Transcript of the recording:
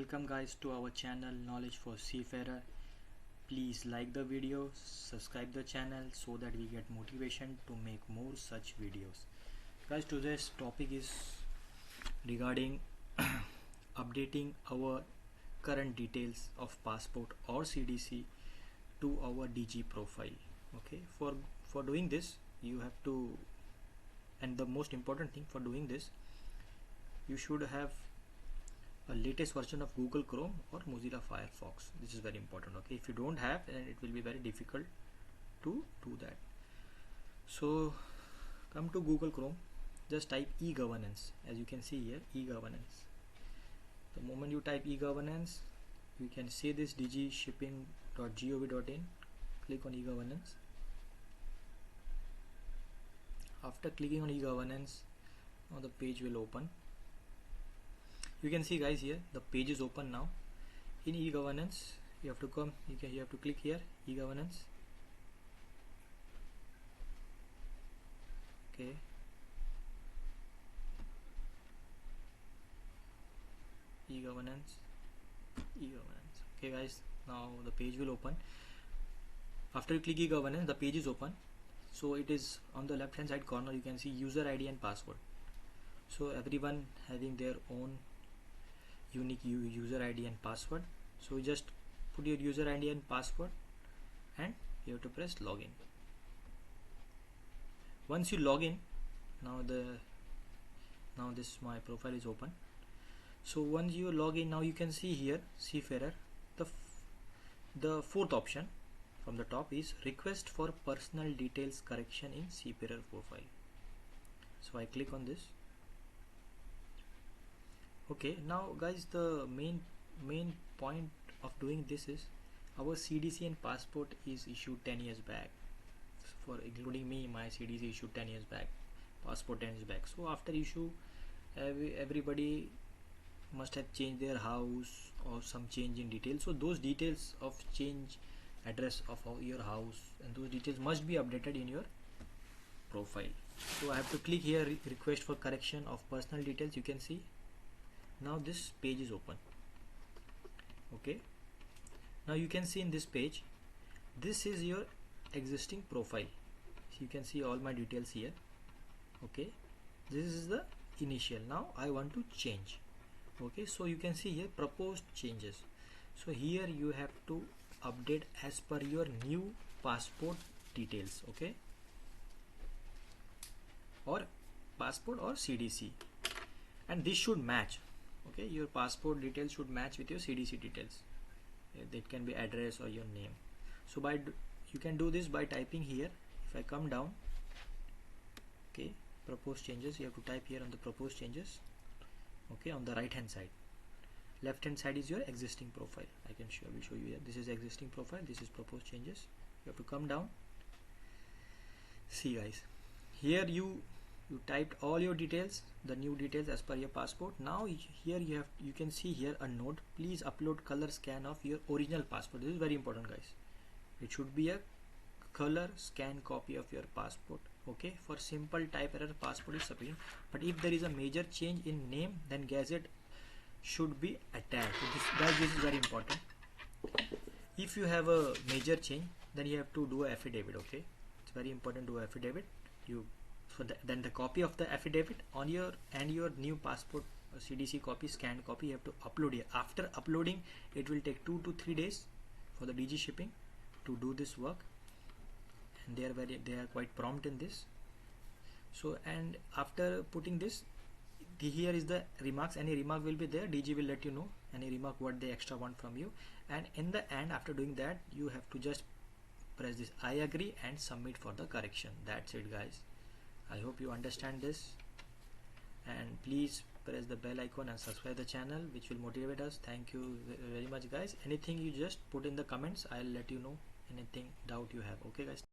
Welcome guys to our channel Knowledge for Seafarer. Please like the video, subscribe the channel so that we get motivation to make more such videos. Guys, today's topic is regarding updating our current details of passport or CDC to our DG profile. Okay, for doing this you have to, and the most important thing for doing this, you should have a latest version of Google Chrome or Mozilla Firefox. This is very important. Okay, if you don't have, then it will be very difficult to do that. So come to Google Chrome, just type e-governance. As you can see here, e-governance. The moment you type e-governance, you can see this dgshipping.gov.in. click on e-governance. After clicking on e-governance, now the page will open. You can see guys, here the page is open now. In e-governance, you have to come, you have to click here, e-governance. Okay, e-governance. Okay guys, now the page will open. After you click e-governance, the page is open. So it is on the left hand side corner, you can see user ID and password. So everyone having their own unique user ID and password. So you just put your user ID and password and you have to press login. Once you log in, now this my profile is open. So once you log in, now you can see here Seafarer, the fourth option from the top is request for personal details correction in Seafarer profile. So I click on this. Okay, now guys, the main point of doing this is our CDC and passport is issued 10 years back. For including me, my CDC issued 10 years back, passport 10 years back. So after issue, everybody must have changed their house or some change in details. So those details of change address of your house and those details must be updated in your profile. So I have to click here, request for correction of personal details. You can see now this page is open. Okay, now you can see in this page, this is your existing profile. So you can see all my details here. Okay, this is the initial. Now I want to change. Okay, so you can see here proposed changes. So here you have to update as per your new passport details. Okay, or passport or CDC, and this should match. Okay, your passport details should match with your CDC details. That can be address or your name. So you can do this by typing here. If I come down, okay, proposed changes, you have to type here on the proposed changes. Okay, on the right hand side. Left hand side is your existing profile. I will show you here. This is existing profile, this is proposed changes. You have to come down. See guys, here you typed all your details, the new details as per your passport. Now here you can see here a note, please upload color scan of your original passport. This is very important guys. It should be a color scan copy of your passport. Okay, for simple type error passport is sufficient, but if there is a major change in name, then gazette should be attached. This is very important. If you have a major change, then you have to do an affidavit. Okay, it's very important to do affidavit. Then the copy of the affidavit on your new passport CDC copy, scanned copy, you have to upload here. After uploading, it will take 2 to 3 days for the DG shipping to do this work, and they are quite prompt in this. So, and after putting this, here is the remarks. Any remark will be there. DG will let you know any remark what they extra want from you, and in the end, after doing that, you have to just press this I agree and submit for the correction. That's it guys. I hope you understand this, and please press the bell icon and subscribe the channel, which will motivate us. Thank you very much guys. Anything you just put in the comments, I'll let you know. Anything doubt you have. Okay guys.